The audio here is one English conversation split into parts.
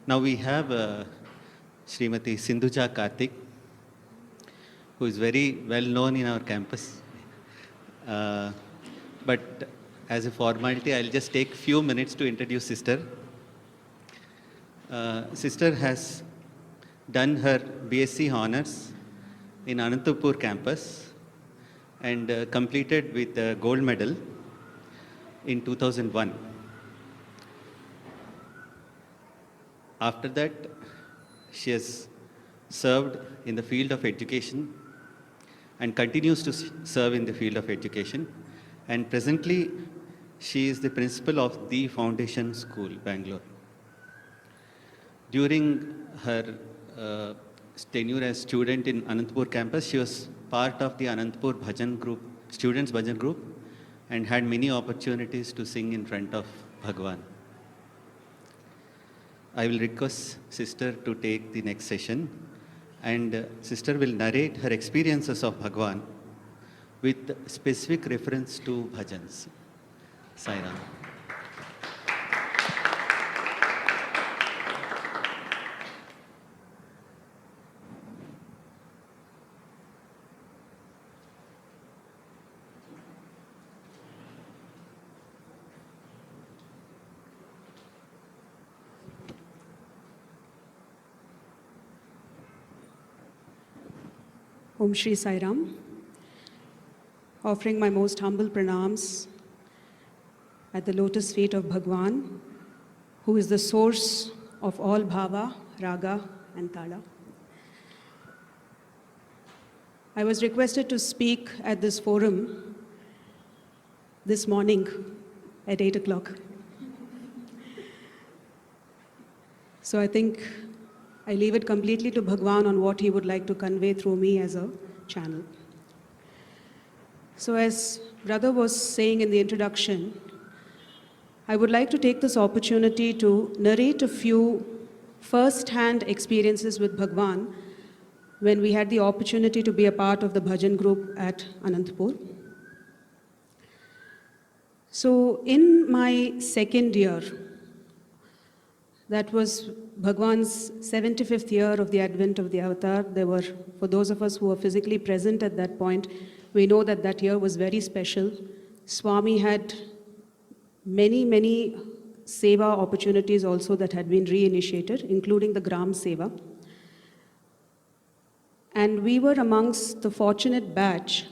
Now we have Srimati Sindhuja Karthik, who is very well known in our campus. But as a formality, I'll just take few minutes to introduce sister. Sister has done her BSc Honours in Anantapur campus and completed with a gold medal in 2001. After that, she has served in the field of education and continues to serve in the field of education. And presently, she is the principal of the Foundation School, Bangalore. During her tenure as student in Anantapur campus, she was part of the Anantapur Bhajan group, students Bhajan group, and had many opportunities to sing in front of Bhagwan. I will request sister to take the next session, and sister will narrate her experiences of Bhagwan with specific reference to Bhajans. Sai Ram. Om Shri Sai Ram. Offering my most humble pranams at the lotus feet of Bhagwan, who is the source of all bhava, raga, and tala. I was requested to speak at this forum this morning at 8 o'clock. So I think I leave it completely to Bhagwan on what he would like to convey through me as a channel. So as brother was saying in the introduction, I would like to take this opportunity to narrate a few first-hand experiences with Bhagwan when we had the opportunity to be a part of the Bhajan group at Anantapur. So in my second year, that was Bhagwan's 75th year of the advent of the avatar. There were, for those of us who were physically present at that point, we know that that year was very special. Swami had many seva opportunities also that had been reinitiated, including the Gram Seva. And we were amongst the fortunate batch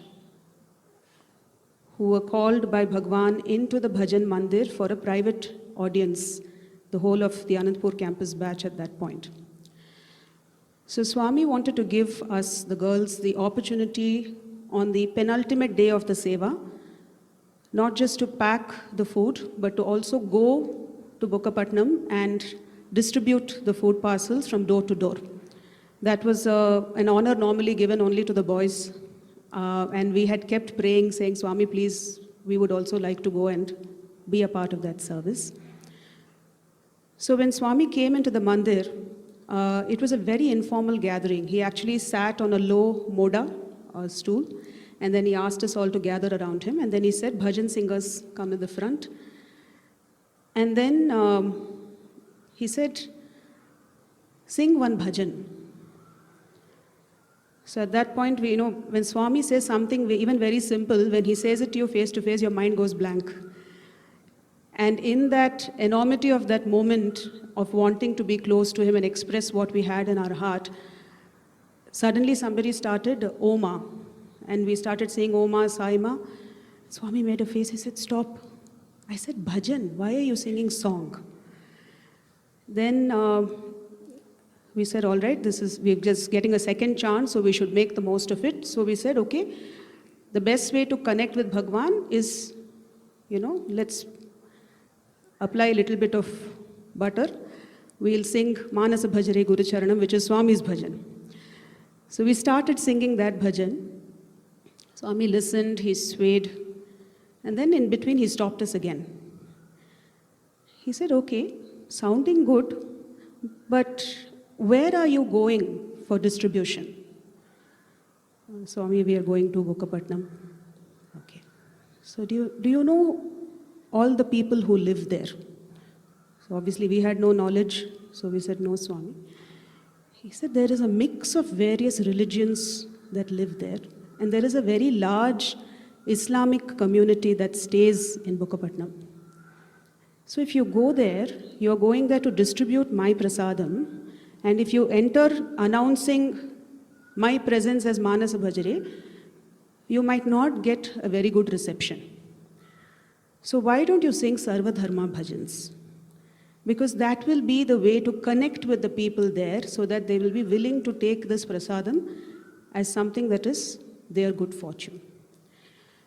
who were called by Bhagwan into the Bhajan Mandir for a private audience, the whole of the Anantapur campus batch at that point. So Swami wanted to give us, the girls, the opportunity on the penultimate day of the seva, not just to pack the food, but to also go to Bukkapatnam and distribute the food parcels from door to door. That was an honor normally given only to the boys. And we had kept praying, saying, Swami, please, we would also like to go and be a part of that service. So when Swami came into the mandir, it was a very informal gathering. He actually sat on a low moda stool, and then he asked us all to gather around him, and then he said, Bhajan singers, come in the front. And then he said, sing one bhajan. So at that point, we, when Swami says something even very simple, when he says it to you face to face, your mind goes blank. And in that enormity of that moment of wanting to be close to him and express what we had in our heart, suddenly somebody started Oma. And we started saying Oma, Saima. Swami made a face, he said, stop. I said, Bhajan, why are you singing song? Then we said, all right, we're just getting a second chance, so we should make the most of it. So we said, okay, the best way to connect with Bhagwan is, let's apply a little bit of butter. We'll sing Manasa Bhajare Guru Charanam, which is Swami's bhajan. So we started singing that bhajan. Swami listened, he swayed, and then in between he stopped us again. He said, okay, sounding good, but where are you going for distribution? Swami, we are going to Bukkapatnam. Okay. So do you know all the people who live there? So obviously we had no knowledge. So we said, no, Swami. He said, there is a mix of various religions that live there. And there is a very large Islamic community that stays in Bukkapatnam. So if you go there, you are going there to distribute my prasadam. And if you enter announcing my presence as Manasa Bhajare, you might not get a very good reception. So why don't you sing Sarva Dharma Bhajans? Because that will be the way to connect with the people there so that they will be willing to take this prasadam as something that is their good fortune.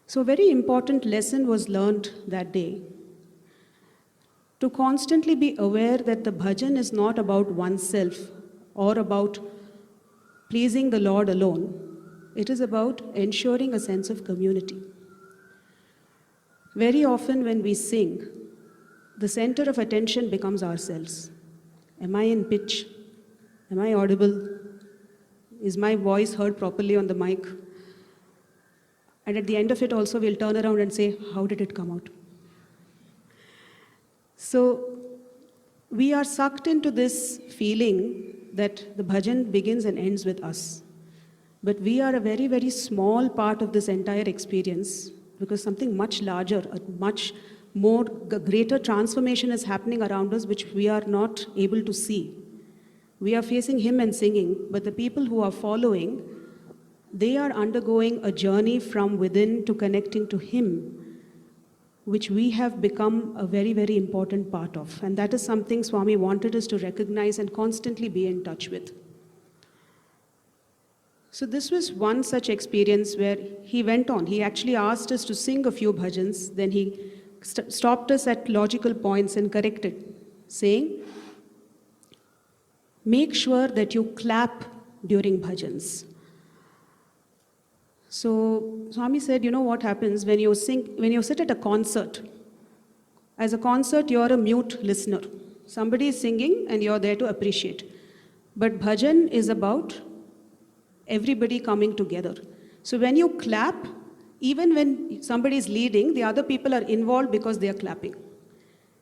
So a very important lesson was learned that day. To constantly be aware that the bhajan is not about oneself or about pleasing the Lord alone. It is about ensuring a sense of community. Very often when we sing, the center of attention becomes ourselves. Am I in pitch? Am I audible? Is my voice heard properly on the mic? And at the end of it also, we'll turn around and say, how did it come out? So we are sucked into this feeling that the bhajan begins and ends with us. But we are a very, very small part of this entire experience because something much larger, a much more greater transformation is happening around us which we are not able to see. We are facing hymn and singing, but the people who are following, they are undergoing a journey from within to connecting to him, which we have become a very, very important part of. And that is something Swami wanted us to recognize and constantly be in touch with. So this was one such experience where he went on. He actually asked us to sing a few bhajans, then he stopped us at logical points and corrected, saying, make sure that you clap during bhajans. So Swami said, you know what happens when you sit at a concert. As a concert, you're a mute listener. Somebody is singing and you're there to appreciate. But bhajan is about everybody coming together. So when you clap, even when somebody is leading, the other people are involved because they are clapping.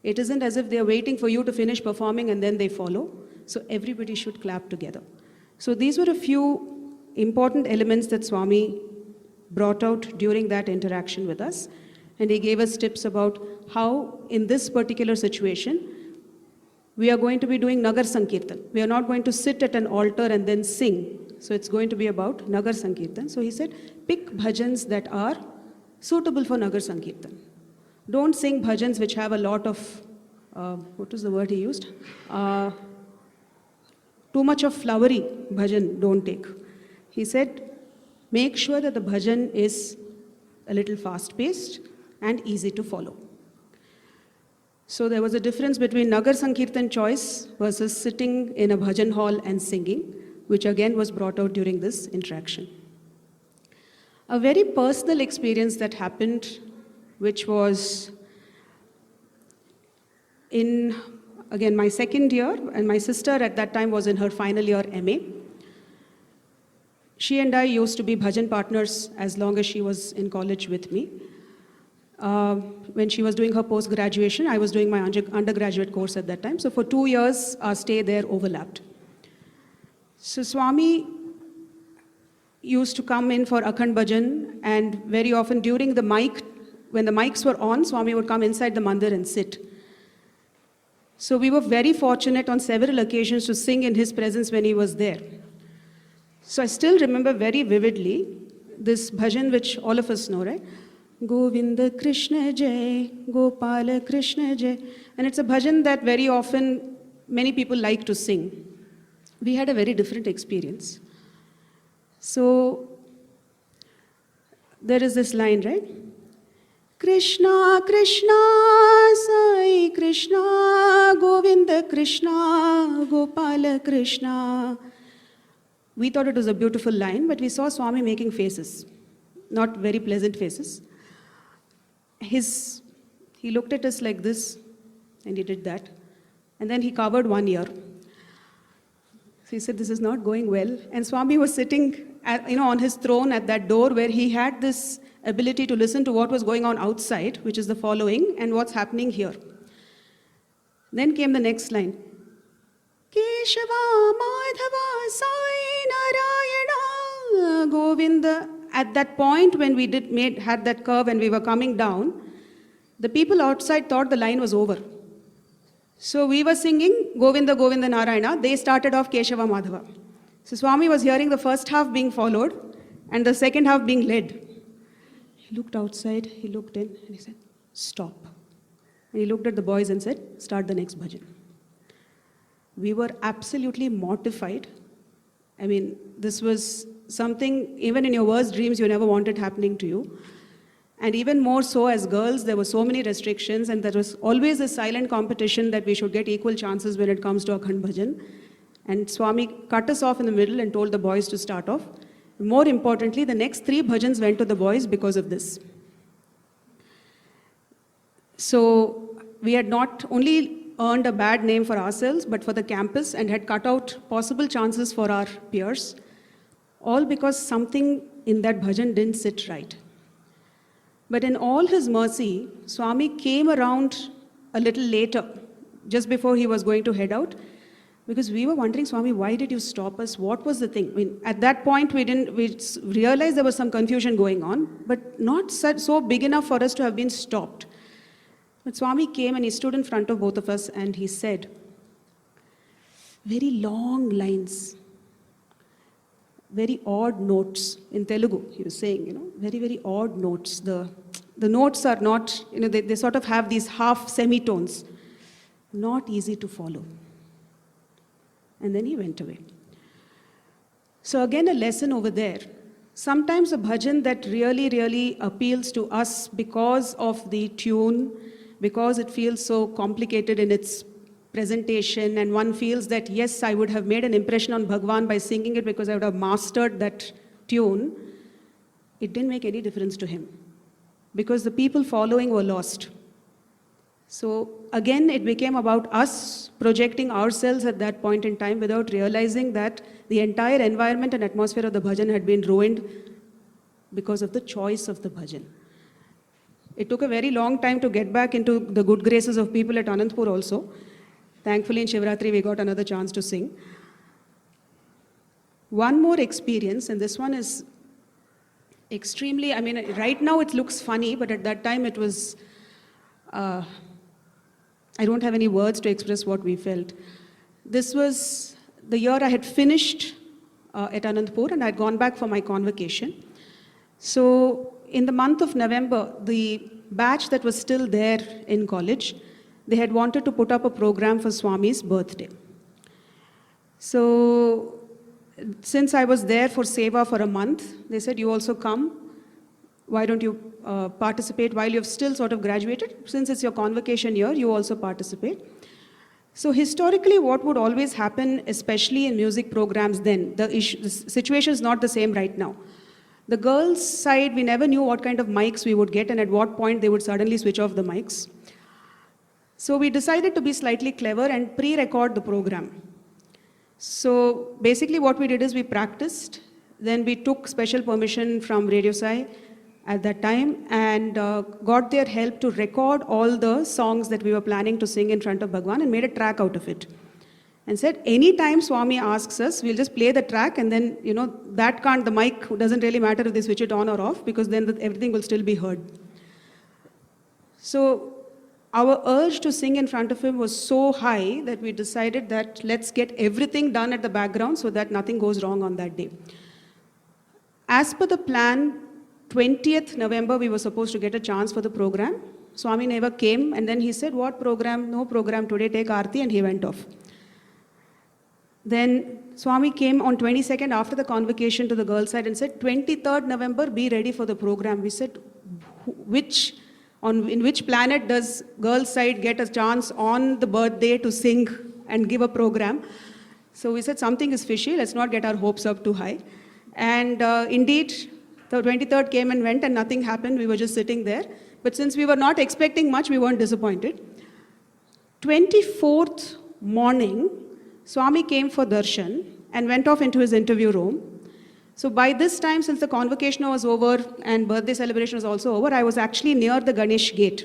It isn't as if they are waiting for you to finish performing and then they follow. So everybody should clap together. So these were a few important elements that Swami brought out during that interaction with us. And he gave us tips about how, in this particular situation, we are going to be doing Nagar Sankirtan. We are not going to sit at an altar and then sing. So it's going to be about Nagar Sankirtan. So he said, pick bhajans that are suitable for Nagar Sankirtan. Don't sing bhajans which have a lot of, what was the word he used? Too much of flowery bhajan, don't take. He said, make sure that the bhajan is a little fast-paced and easy to follow. So there was a difference between Nagar Sankirtan choice versus sitting in a bhajan hall and singing, which again was brought out during this interaction. A very personal experience that happened, which was in, again, my second year, and my sister at that time was in her final year MA. She and I used to be bhajan partners as long as she was in college with me. When she was doing her post-graduation, I was doing my undergraduate course at that time. So for 2 years, our stay there overlapped. So Swami used to come in for Akhand Bhajan, and very often during the mic, when the mics were on, Swami would come inside the Mandir and sit. So we were very fortunate on several occasions to sing in his presence when he was there. So I still remember very vividly this bhajan which all of us know, right? Govinda Krishna Jai, Gopala Krishna Jai. And it's a bhajan that very often many people like to sing. We had a very different experience. So there is this line, right? Krishna, Krishna, Sai Krishna, Govinda Krishna, Gopala Krishna. We thought it was a beautiful line, but we saw Swami making faces, not very pleasant faces. He looked at us like this, and he did that. And then he covered one ear. So he said, this is not going well. And Swami was sitting on his throne at that door where he had this ability to listen to what was going on outside, which is the following, and what's happening here. Then came the next line. Keshava, Madhava, Sai Narayana, Govinda. At that point when we had that curve and we were coming down, the people outside thought the line was over. So we were singing Govinda, Govinda, Narayana. They started off Keshava, Madhava. So Swami was hearing the first half being followed and the second half being led. He looked outside, he looked in, and he said, stop. And he looked at the boys and said, start the next bhajan. We were absolutely mortified. I mean, this was something, even in your worst dreams, you never wanted happening to you. And even more so as girls, there were so many restrictions, and there was always a silent competition that we should get equal chances when it comes to Akhand Bhajan. And Swami cut us off in the middle and told the boys to start off. More importantly, the next 3 bhajans went to the boys because of this. So we had not only earned a bad name for ourselves, but for the campus, and had cut out possible chances for our peers, all because something in that bhajan didn't sit right. But in all his mercy, Swami came around a little later, just before he was going to head out, because we were wondering, Swami, why did you stop us? What was the thing? I mean, at that point, we realized there was some confusion going on, but not so big enough for us to have been stopped. But Swami came and he stood in front of both of us and he said, very long lines, very odd notes in Telugu, he was saying, very, very odd notes. The notes are not, they sort of have these half semitones, not easy to follow. And then he went away. So again, a lesson over there. Sometimes a bhajan that really, really appeals to us because of the tune, because it feels so complicated in its presentation, and one feels that, yes, I would have made an impression on Bhagwan by singing it because I would have mastered that tune, it didn't make any difference to him because the people following were lost. So again, it became about us projecting ourselves at that point in time without realizing that the entire environment and atmosphere of the bhajan had been ruined because of the choice of the bhajan. It took a very long time to get back into the good graces of people at Anantapur also. Thankfully, in Shivratri, we got another chance to sing. One more experience, and this one is extremely, right now it looks funny, but at that time it was, I don't have any words to express what we felt. This was the year I had finished at Anantapur and I had gone back for my convocation. So in the month of November, the batch that was still there in college, they had wanted to put up a program for Swami's birthday. So since I was there for Seva for a month, they said, you also come. Why don't you participate while you've still sort of graduated? Since it's your convocation year, you also participate. So historically, what would always happen, especially in music programs then, the situation is not the same right now. The girls' side, we never knew what kind of mics we would get and at what point they would suddenly switch off the mics. So we decided to be slightly clever and pre-record the program. So basically what we did is we practiced, then we took special permission from Radio Sai at that time and got their help to record all the songs that we were planning to sing in front of Bhagwan and made a track out of it. And said, anytime Swami asks us, we'll just play the track and then, the mic doesn't really matter if they switch it on or off because then everything will still be heard. So our urge to sing in front of him was so high that we decided that let's get everything done at the background so that nothing goes wrong on that day. As per the plan, 20th November, we were supposed to get a chance for the program. Swami never came and then he said, what program? No program today, take Aarti, and he went off. Then Swami came on 22nd after the convocation to the girls' side and said, 23rd November, be ready for the program. We said, in which planet does girls' side get a chance on the birthday to sing and give a program? So we said, something is fishy, let's not get our hopes up too high. And indeed, the 23rd came and went and nothing happened. We were just sitting there. But since we were not expecting much, we weren't disappointed. 24th morning, Swami came for darshan and went off into his interview room. So by this time, since the convocation was over and birthday celebration was also over, I was actually near the Ganesh gate.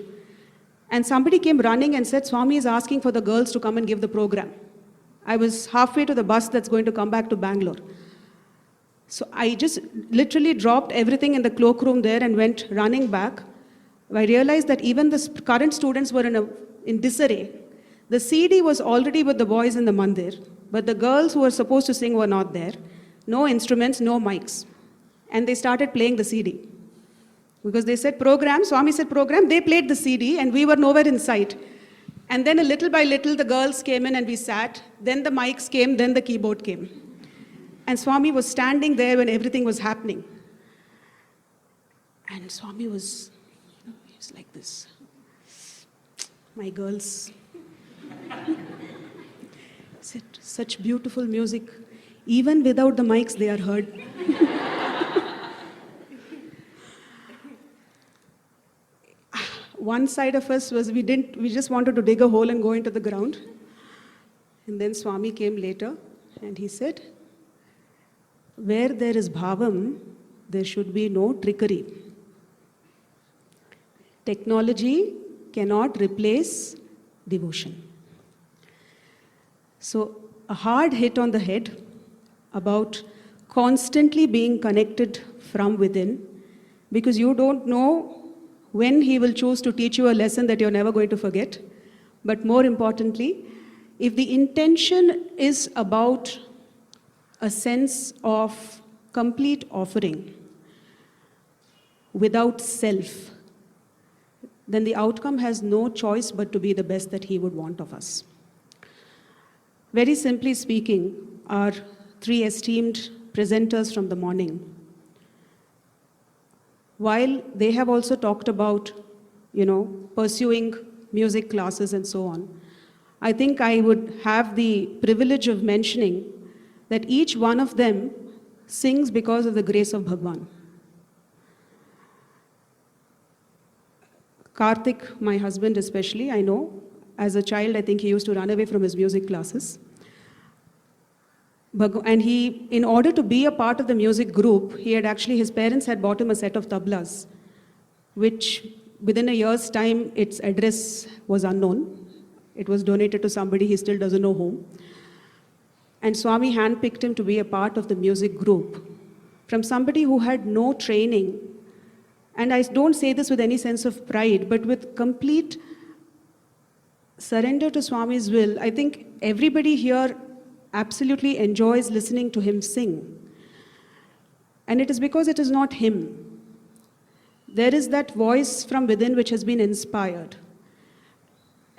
And somebody came running and said, Swami is asking for the girls to come and give the program. I was halfway to the bus that's going to come back to Bangalore. So I just literally dropped everything in the cloakroom there and went running back. I realized that even the current students were in disarray. The CD was already with the boys in the Mandir, but the girls who were supposed to sing were not there. No instruments, no mics. And they started playing the CD. Because they said program, Swami said program, they played the CD and we were nowhere in sight. And then little by little the girls came in and we sat, then the mics came, then the keyboard came. And Swami was standing there when everything was happening. And Swami was, he was like this. My girls. Said, such beautiful music. Even without the mics, they are heard. One side of us was we just wanted to dig a hole and go into the ground. And then Swami came later and he said, where there is bhavam, there should be no trickery. Technology cannot replace devotion. So a hard hit on the head about constantly being connected from within, because you don't know when he will choose to teach you a lesson that you're never going to forget. But more importantly, if the intention is about a sense of complete offering without self, then the outcome has no choice but to be the best that he would want of us. Very simply speaking, our three esteemed presenters from the morning, while they have also talked about, pursuing music classes and so on, I think I would have the privilege of mentioning that each one of them sings because of the grace of Bhagwan. Karthik, my husband especially, I know, as a child, I think he used to run away from his music classes. And he, in order to be a part of the music group, his parents had bought him a set of tablas, which within a year's time, its address was unknown. It was donated to somebody he still doesn't know whom. And Swami handpicked him to be a part of the music group from somebody who had no training. And I don't say this with any sense of pride, but with complete surrender to Swami's will. I think everybody here absolutely enjoys listening to him sing. And it is because it is not him. There is that voice from within which has been inspired.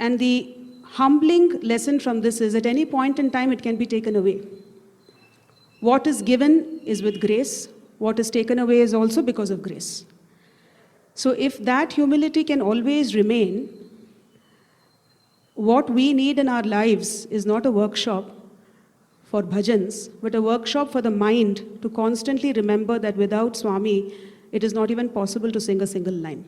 And the humbling lesson from this is at any point in time it can be taken away. What is given is with grace. What is taken away is also because of grace. So if that humility can always remain, what we need in our lives is not a workshop for bhajans, but a workshop for the mind to constantly remember that without Swami, it is not even possible to sing a single line.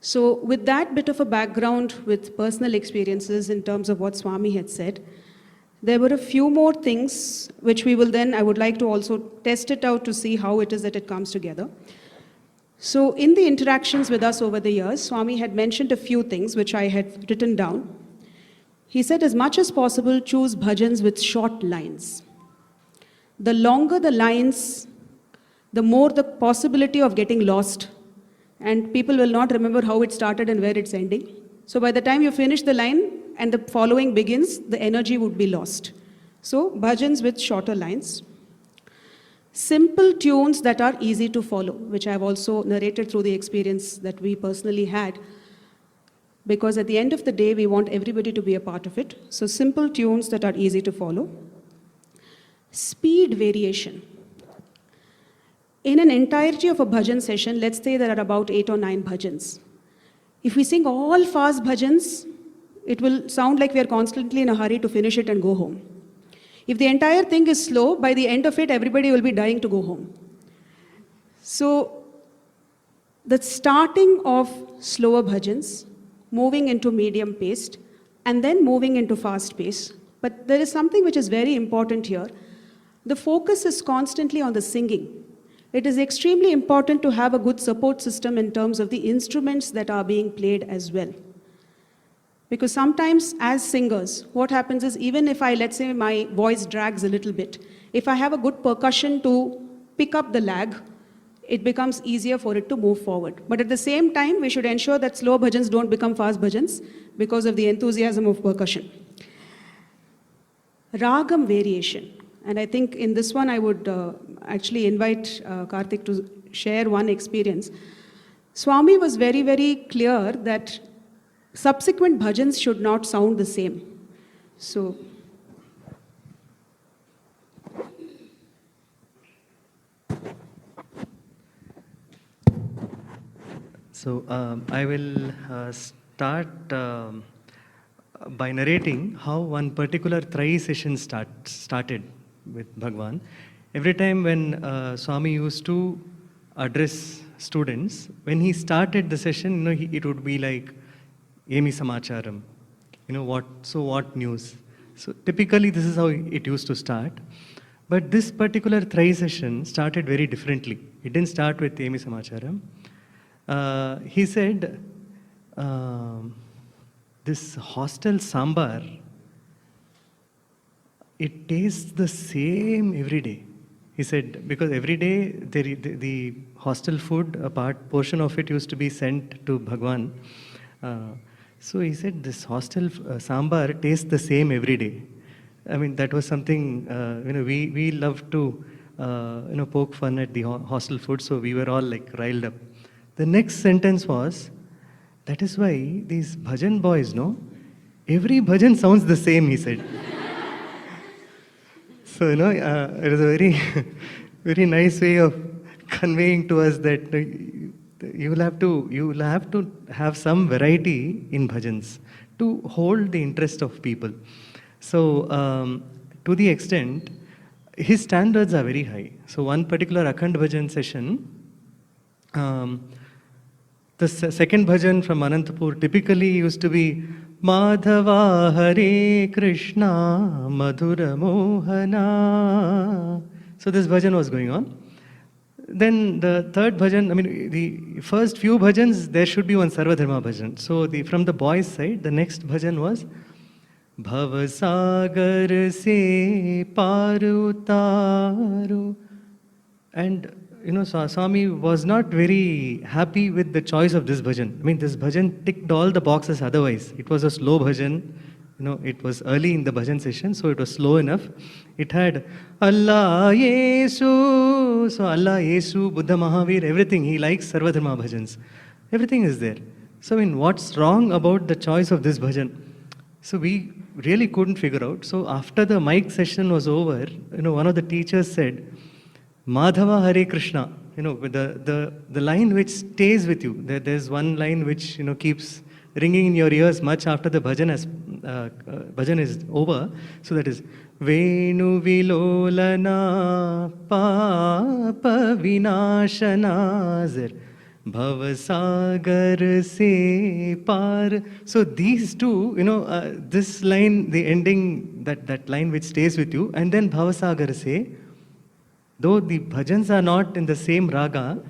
So with that bit of a background with personal experiences in terms of what Swami had said, there were a few more things which we will then, I would like to also test it out to see how it is that it comes together. So in the interactions with us over the years, Swami had mentioned a few things which I had written down. He said, as much as possible, choose bhajans with short lines. The longer the lines, the more the possibility of getting lost. And people will not remember how it started and where it's ending. So by the time you finish the line and the following begins, the energy would be lost. So bhajans with shorter lines. Simple tunes that are easy to follow, which I've also narrated through the experience that we personally had. Because at the end of the day, we want everybody to be a part of it. So simple tunes that are easy to follow. Speed variation. In an entirety of a bhajan session, let's say there are about 8 or 9 bhajans. If we sing all fast bhajans, it will sound like we are constantly in a hurry to finish it and go home. If the entire thing is slow, by the end of it, everybody will be dying to go home. So the starting of slower bhajans, moving into medium paced, and then moving into fast pace. But there is something which is very important here. The focus is constantly on the singing. It is extremely important to have a good support system in terms of the instruments that are being played as well. Because sometimes as singers, what happens is even if let's say my voice drags a little bit, if I have a good percussion to pick up the lag, it becomes easier for it to move forward. But at the same time, we should ensure that slow bhajans don't become fast bhajans because of the enthusiasm of percussion. Ragam variation. And I think in this one, I would actually invite Karthik to share one experience. Swami was very, very clear that subsequent bhajans should not sound the same. So, I will start by narrating how one particular Trai session started with Bhagwan. Every time when Swami used to address students, when he started the session, it would be like, Emi Samacharam, what news? So typically this is how it used to start. But this particular Trai session started very differently. It didn't start with Emi Samacharam. He said, this hostel sambar, it tastes the same every day. He said, because every day the hostel food, a portion of it used to be sent to Bhagwan. So he said, this hostel sambar tastes the same every day. I mean, that was something, we love to, poke fun at the hostel food, so we were all like riled up. The next sentence was, that is why these bhajan boys, every bhajan sounds the same, he said. So, it is a very, very nice way of conveying to us that you will have to have some variety in bhajans to hold the interest of people. So, to the extent, his standards are very high. So, one particular Akhand bhajan session, the second bhajan from Anantapur typically used to be Madhava Hare Krishna Madhura Mohana. So this bhajan was going on. Then the third bhajan, the first few bhajans, there should be one Sarvadharma bhajan. So from the boys' side, the next bhajan was Bhavasagar se par utaru. And Swami was not very happy with the choice of this bhajan. This bhajan ticked all the boxes otherwise. It was a slow bhajan. It was early in the bhajan session, so it was slow enough. It had Allah, Yesu. So Allah, Yesu, Buddha, Mahavir, everything. He likes Sarvadharma bhajans. Everything is there. So what's wrong about the choice of this bhajan? So we really couldn't figure out. So after the mic session was over, one of the teachers said, Madhava Hare Krishna, the line which stays with you. There's one line which keeps ringing in your ears much after the bhajan is over. So that is Venu Vilolana Papa Vinashana Bhavasagar se par. So these two, this line, the ending, that line which stays with you, and then Bhavasagar se. Though the bhajans are not in the same raga,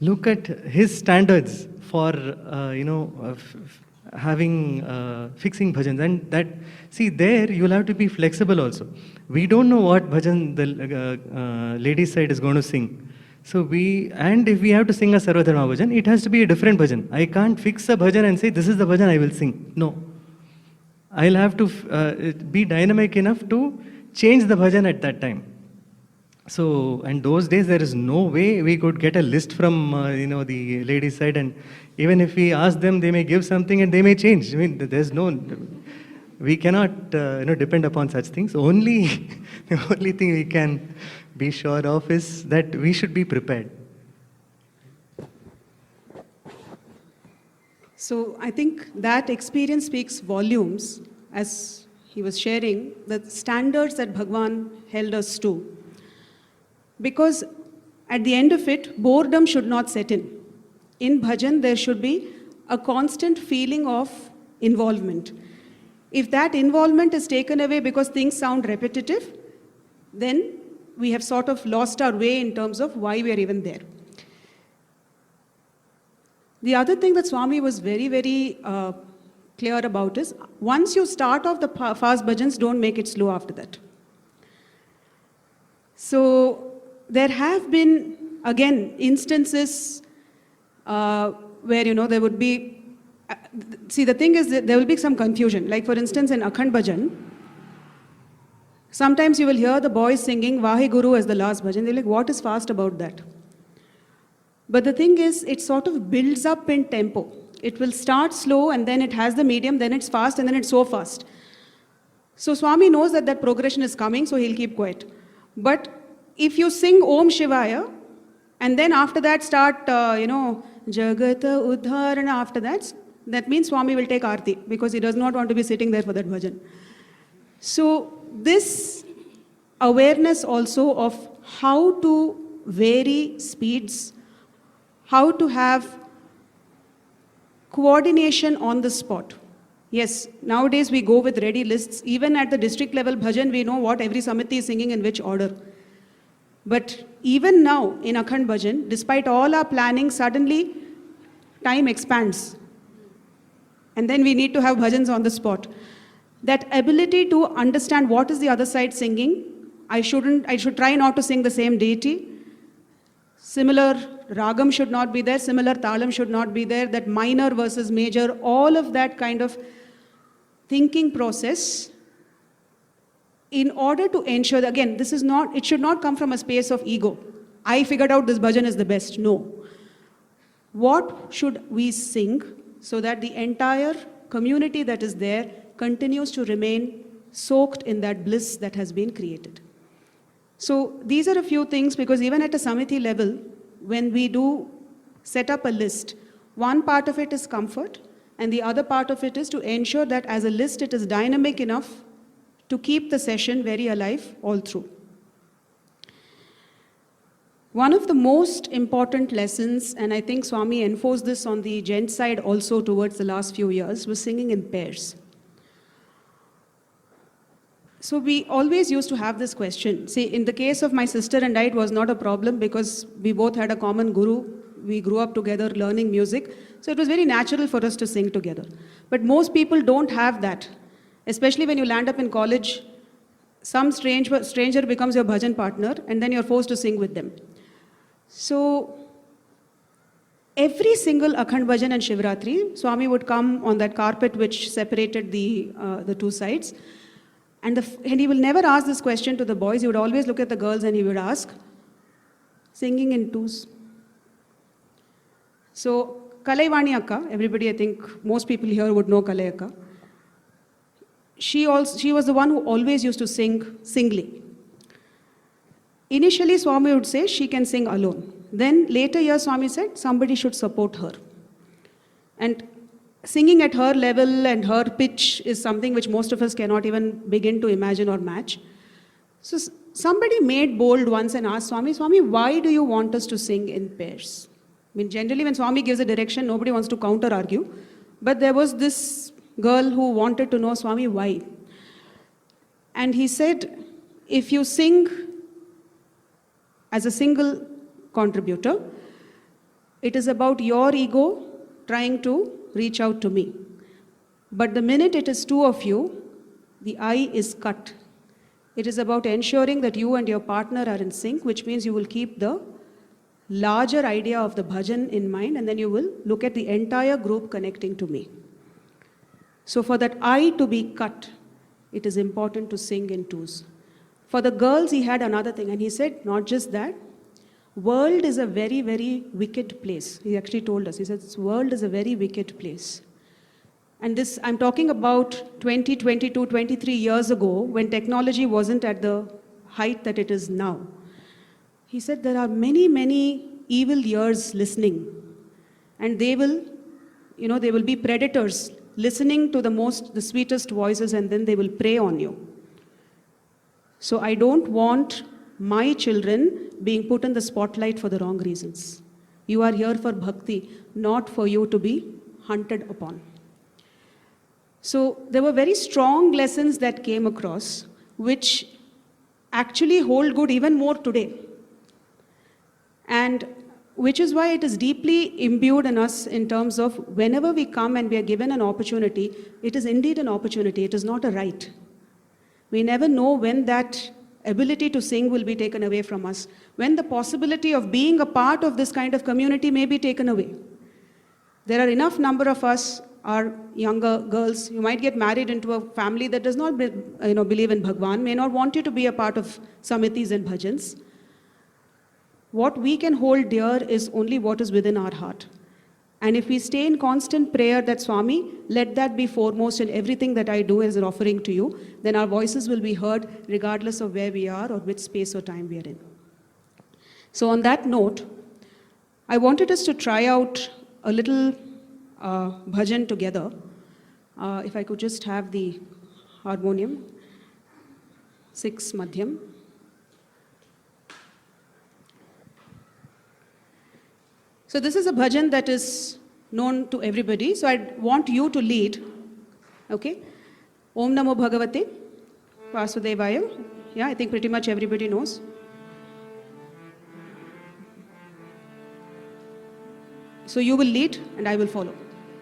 look at his standards for, fixing bhajans. And that, see, there you'll have to be flexible also. We don't know what bhajan the ladies' side is going to sing. So and if we have to sing a Sarvadharma bhajan, it has to be a different bhajan. I can't fix a bhajan and say, this is the bhajan I will sing. No. I'll have to be dynamic enough to change the bhajan at that time. So, and those days there is no way we could get a list from, the ladies' side, and even if we ask them, they may give something and they may change. There's we cannot, depend upon such things. The only thing we can be sure of is that we should be prepared. So I think that experience speaks volumes, as he was sharing, the standards that Bhagwan held us to. Because at the end of it, boredom should not set in. In bhajan, there should be a constant feeling of involvement. If that involvement is taken away because things sound repetitive, then we have sort of lost our way in terms of why we are even there. The other thing that Swami was very, very clear about is, once you start off the fast bhajans, don't make it slow after that. So there have been, again, instances where, there would be, see, the thing is that there will be some confusion. Like, for instance, in Akhand Bhajan, sometimes you will hear the boys singing Vaheguru as the last bhajan. They're like, what is fast about that? But the thing is, it sort of builds up in tempo. It will start slow, and then it has the medium, then it's fast, and then it's so fast. So Swami knows that progression is coming, so he'll keep quiet. But if you sing Om Shivaya, and then after that start, Jagata Udharana after that means Swami will take Aarti, because he does not want to be sitting there for that bhajan. So this awareness also of how to vary speeds, how to have coordination on the spot. Yes, nowadays we go with ready lists. Even at the district level bhajan, we know what every samiti is singing in which order. But even now in Akhand Bhajan, despite all our planning, suddenly time expands. And then we need to have bhajans on the spot. That ability to understand what is the other side singing, I should try not to sing the same deity. Similar ragam should not be there, similar talam should not be there, that minor versus major, all of that kind of thinking process, in order to ensure that, again, it should not come from a space of ego. I figured out this bhajan is the best. No. What should we sing so that the entire community that is there continues to remain soaked in that bliss that has been created? So these are a few things, because even at a samiti level, when we do set up a list, one part of it is comfort, and the other part of it is to ensure that as a list it is dynamic enough to keep the session very alive all through. One of the most important lessons, and I think Swami enforced this on the gent side also towards the last few years, was singing in pairs. So we always used to have this question. See, in the case of my sister and I, it was not a problem because we both had a common guru. We grew up together learning music. So it was very natural for us to sing together. But most people don't have that. Especially when you land up in college, some stranger becomes your bhajan partner, and then you're forced to sing with them. So every single Akhand Bhajan and Shivratri, Swami would come on that carpet which separated the two sides. And he will never ask this question to the boys. He would always look at the girls and he would ask, singing in twos. So Kalaivani Akka, everybody, I think most people here would know Kalai Akka. She was the one who always used to sing singly. Initially, Swami would say she can sing alone. Then later years, Swami said somebody should support her. And singing at her level and her pitch is something which most of us cannot even begin to imagine or match. So somebody made bold once and asked Swami, Swami, why do you want us to sing in pairs? I mean, generally when Swami gives a direction, nobody wants to counter-argue. But there was this girl who wanted to know, Swami, why? And he said, if you sing as a single contributor, it is about your ego trying to reach out to me. But the minute it is two of you, the I is cut. It is about ensuring that you and your partner are in sync, which means you will keep the larger idea of the bhajan in mind, and then you will look at the entire group connecting to me. So for that I to be cut, it is important to sing in twos. For the girls, he had another thing, and he said, not just that, world is a very, very wicked place. He actually told us, he said, this world is a very wicked place. And this, I'm talking about 20, 22, 23 years ago, when technology wasn't at the height that it is now. He said, there are many, many evil ears listening. And they will, they will be predators listening to the sweetest voices, and then they will prey on you. So I don't want my children being put in the spotlight for the wrong reasons. You are here for bhakti, not for you to be hunted upon. So there were very strong lessons that came across, which actually hold good even more today. And which is why it is deeply imbued in us in terms of whenever we come and we are given an opportunity, it is indeed an opportunity, it is not a right. We never know when that ability to sing will be taken away from us, when the possibility of being a part of this kind of community may be taken away. There are enough number of us, our younger girls, you might get married into a family that does not believe in Bhagwan, may not want you to be a part of samitis and bhajans. What we can hold dear is only what is within our heart. And if we stay in constant prayer that Swami, let that be foremost in everything that I do as an offering to you, then our voices will be heard regardless of where we are or which space or time we are in. So on that note, I wanted us to try out a little bhajan together. If I could just have the harmonium, 6 madhyam. So this is a bhajan that is known to everybody. So I want you to lead. Okay? Om Namo Bhagavate Vasudevaya. Yeah, I think pretty much everybody knows. So you will lead and I will follow.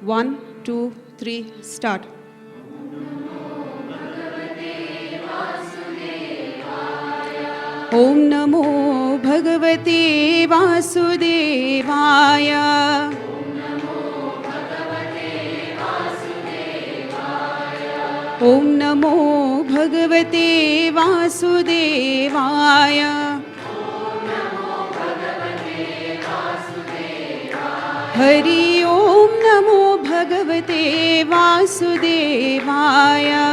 1, 2, 3, start. Om Namo Bhagavate Vasudevaya. Om Namo Bhagavate Vasudevaya. Hari Om Namo Bhagavate Vasudevaya.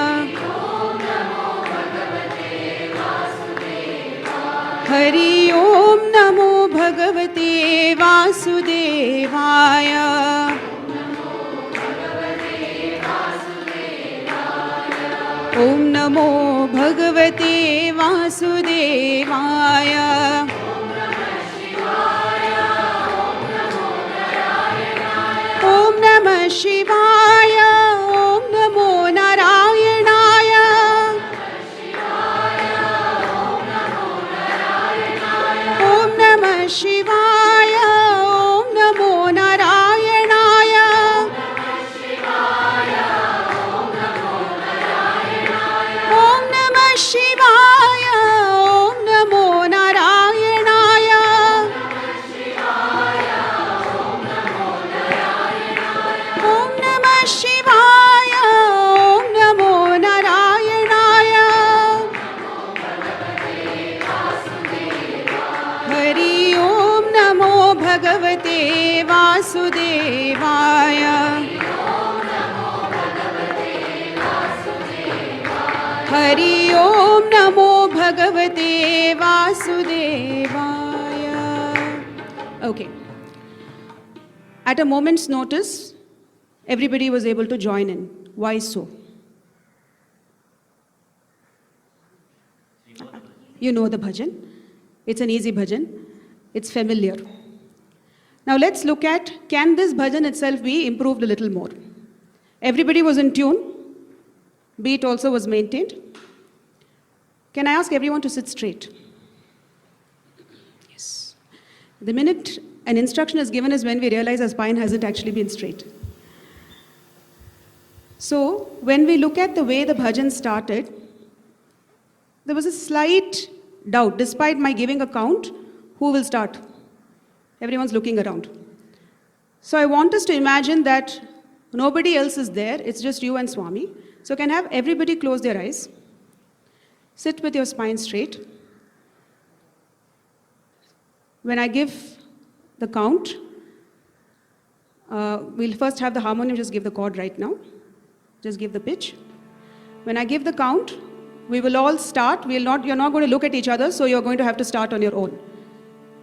Hari Om Namo Bhagavate Vasudevaya. Om Namo Bhagavate Vasudevaya. Om Namah Shivaya. Om Namo Narayanaya. Om Namah Shivaya. Om Namo Narayanaya. Om Namah Shivaya. Om Namo Narayanaya. Om Namah Shivaya. Om Namo Narayanaya. Hari Om Namo Bhagavate Vasudevaya. Hari Om Namo Bhagavate Vasudevaya. Okay. At a moment's notice, everybody was able to join in. Why so? You know the bhajan. It's an easy bhajan. It's familiar. Now let's look at, can this bhajan itself be improved a little more? Everybody was in tune. Beat also was maintained. Can I ask everyone to sit straight? Yes. The minute an instruction is given is when we realize our spine hasn't actually been straight. So when we look at the way the bhajan started, there was a slight doubt. Despite my giving a count, who will start? Everyone's looking around. So I want us to imagine that nobody else is there. It's just you and Swami. So can I have everybody close their eyes? Sit with your spine straight. When I give the count, we'll first have the harmonium, just give the chord right now. Just give the pitch. When I give the count, we will all start. You're not going to look at each other, so you're going to have to start on your own.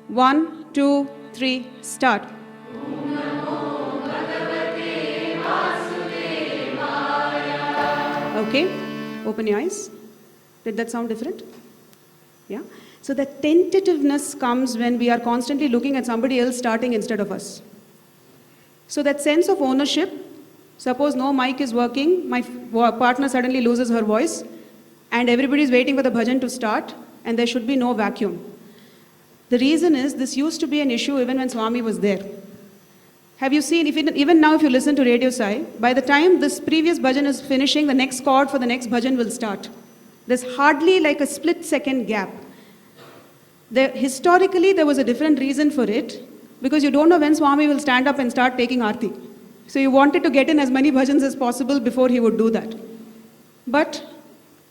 1, 2, 3, start. Okay, open your eyes. Did that sound different? Yeah? So the tentativeness comes when we are constantly looking at somebody else starting instead of us. So that sense of ownership, suppose no mic is working, my partner suddenly loses her voice, and everybody is waiting for the bhajan to start, and there should be no vacuum. The reason is this used to be an issue even when Swami was there. Have you seen, even now if you listen to Radio Sai, by the time this previous bhajan is finishing, the next chord for the next bhajan will start. There's hardly like a split second gap. Historically, there was a different reason for it, because you don't know when Swami will stand up and start taking Aarti. So you wanted to get in as many bhajans as possible before he would do that. But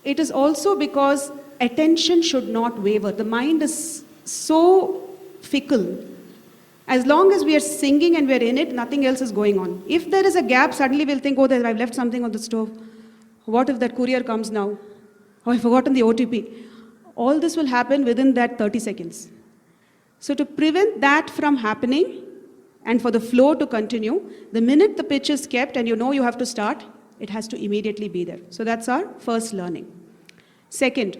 it is also because attention should not waver. The mind is so fickle. As long as we are singing and we are in it, nothing else is going on. If there is a gap, suddenly we'll think, oh, I've left something on the stove. What if that courier comes now? Oh, I've forgotten the OTP. All this will happen within that 30 seconds. So to prevent that from happening and for the flow to continue, the minute the pitch is kept and you know you have to start, it has to immediately be there. So that's our first learning. Second,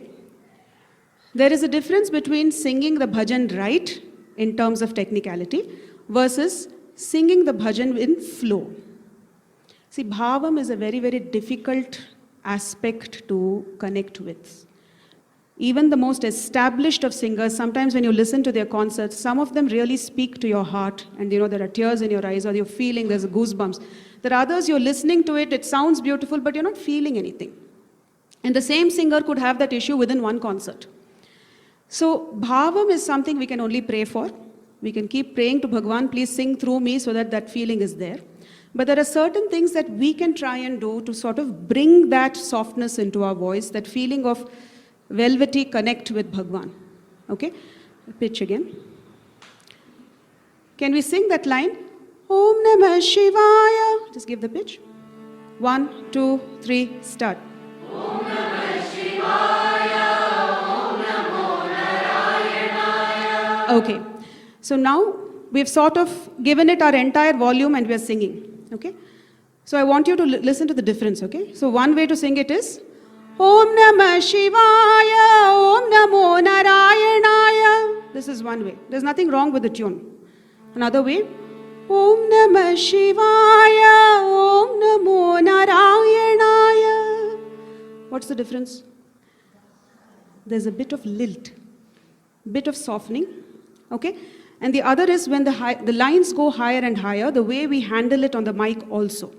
there is a difference between singing the bhajan right in terms of technicality versus singing the bhajan in flow. See, bhavam is a very, very difficult aspect to connect with. Even the most established of singers, sometimes when you listen to their concerts, some of them really speak to your heart, and you know there are tears in your eyes, or you're feeling there's goosebumps. There are others, you're listening to it, it sounds beautiful, but you're not feeling anything. And the same singer could have that issue within one concert. So bhavam is something we can only pray for. We can keep praying to Bhagwan, please sing through me so that that feeling is there. But there are certain things that we can try and do to sort of bring that softness into our voice, that feeling of velvety connect with Bhagwan. Okay? Pitch again. Can we sing that line? Om Namah Shivaya. Just give the pitch. 1, 2, 3, start. Om Namah Shivaya. Om Namo Narayanaya. Okay. So now we've sort of given it our entire volume and we are singing. Okay? So I want you to listen to the difference. Okay? So one way to sing it is Om Namah Shivaya, Om Namo Narayanaya. This is one way. There's nothing wrong with the tune. Another way, Om Namah Shivaya, Om Namo Narayanaya. What's the difference? There's a bit of lilt, bit of softening. Okay? And the other is when the lines go higher and higher, the way we handle it on the mic also.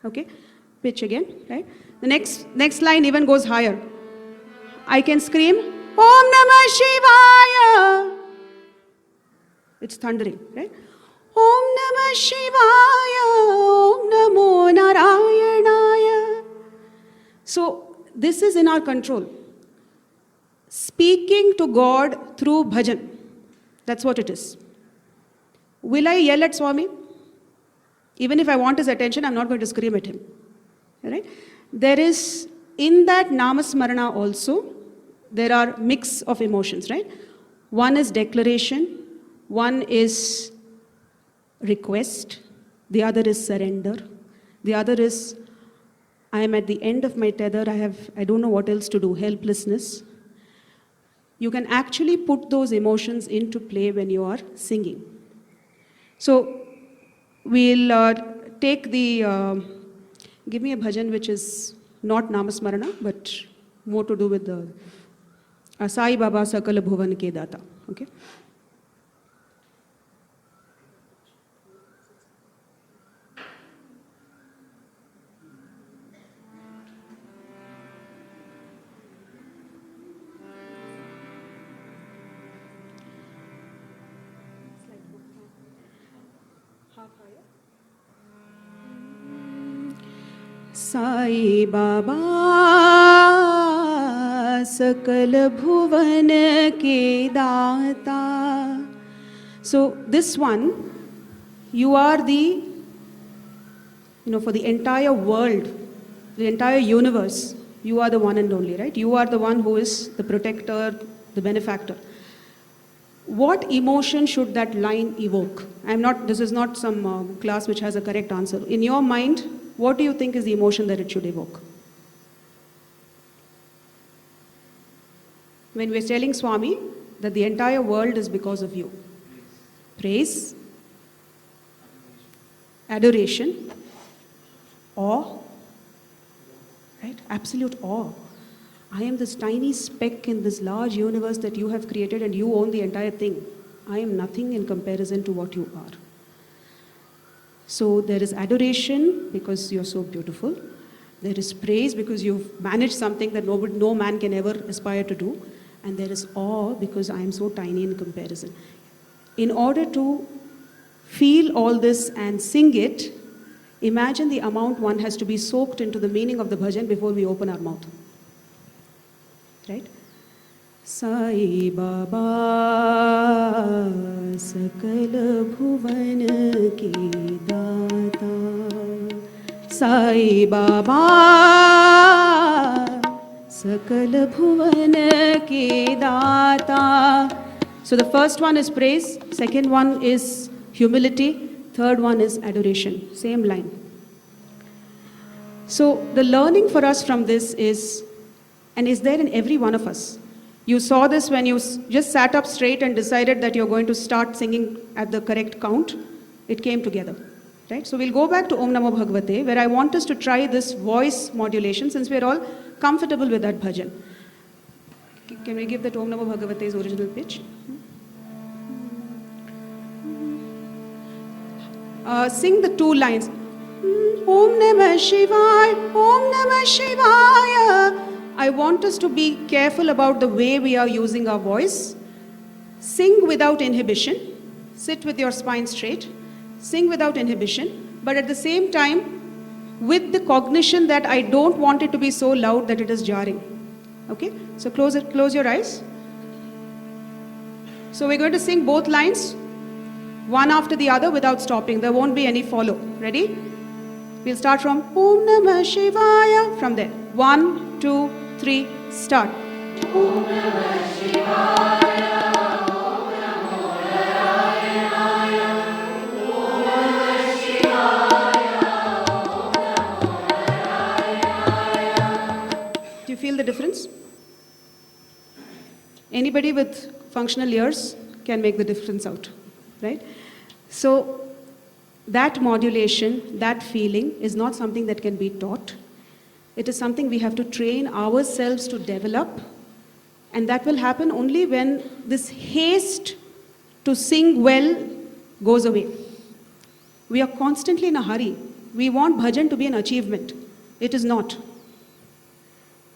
Okay? Pitch again, right? The next line even goes higher. I can scream, Om Namah Shivaya. It's thundering, right? Om Namah Shivaya, Om Namo Narayanaya. So this is in our control. Speaking to God through bhajan. That's what it is. Will I yell at Swami? Even if I want his attention, I'm not going to scream at him. Right? There is, in that namasmarana also, there are mix of emotions, right? One is declaration, one is request, the other is surrender, the other is, I am at the end of my tether, I don't know what else to do, helplessness. You can actually put those emotions into play when you are singing. So, we'll take the, give me a bhajan which is not namasmarana, but more to do with the Sai Baba Sakala Bhuvan Ke Data. Okay? Sai Baba Sakal Bhuvan Ke Data. So this one, you are the, for the entire world, the entire universe, you are the one and only, right? You are the one who is the protector, the benefactor. What emotion should that line evoke? This is not some class which has a correct answer. In your mind, what do you think is the emotion that it should evoke? When we're telling Swami that the entire world is because of you. Praise, adoration, awe, right? Absolute awe. I am this tiny speck in this large universe that you have created and you own the entire thing. I am nothing in comparison to what you are. So there is adoration because you're so beautiful. There is praise because you've managed something that no man can ever aspire to do. And there is awe because I am so tiny in comparison. In order to feel all this and sing it, imagine the amount one has to be soaked into the meaning of the bhajan before we open our mouth. Right? Sai Baba Sakal Bhuvan Ki Data, Sai Baba Sakal Bhuvan Ki Data. So the first one is praise, second one is humility, third one is adoration. Same line. So the learning for us from this is, and is there in every one of us. You saw this when you just sat up straight and decided that you're going to start singing at the correct count. It came together, right? So we'll go back to Om Namo Bhagavate, where I want us to try this voice modulation since we're all comfortable with that bhajan. Can we give that Om Namo Bhagavate's original pitch? Sing the two lines. Om Namah Shivaya, Om Namah Shivaya. I want us to be careful about the way we are using our voice. Sing without inhibition. Sit with your spine straight. Sing without inhibition. But at the same time, with the cognition that I don't want it to be so loud that it is jarring. Okay? So close your eyes. So we're going to sing both lines, one after the other without stopping. There won't be any follow. Ready? We'll start from Om Namah Shivaya. From there. 1, 2, 3, start. Om Namah Shivaya, Om Namo Narayana, Om Namah Shivaya, Om Namo Narayana. Do you feel the difference? Anybody with functional ears can make the difference out, right? So that modulation, that feeling is not something that can be taught. It is something we have to train ourselves to develop, and that will happen only when this haste to sing well goes away. We are constantly in a hurry. We want bhajan to be an achievement. It is not.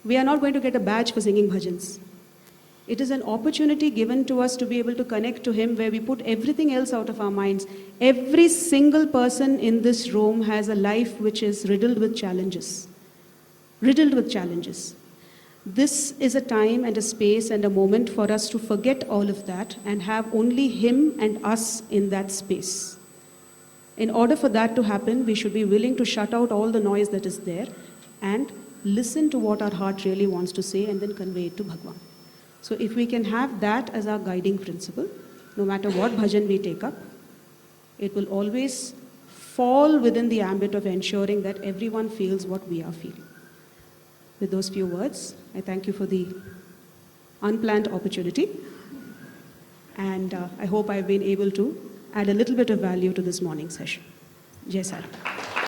We are not going to get a badge for singing bhajans. It is an opportunity given to us to be able to connect to Him where we put everything else out of our minds. Every single person in this room has a life which is riddled with challenges. Riddled with challenges. This is a time and a space and a moment for us to forget all of that and have only Him and us in that space. In order for that to happen, we should be willing to shut out all the noise that is there and listen to what our heart really wants to say and then convey it to Bhagwan. So if we can have that as our guiding principle, no matter what bhajan we take up, it will always fall within the ambit of ensuring that everyone feels what we are feeling. With those few words, I thank you for the unplanned opportunity, and I hope I've been able to add a little bit of value to this morning's session. Jai Saram.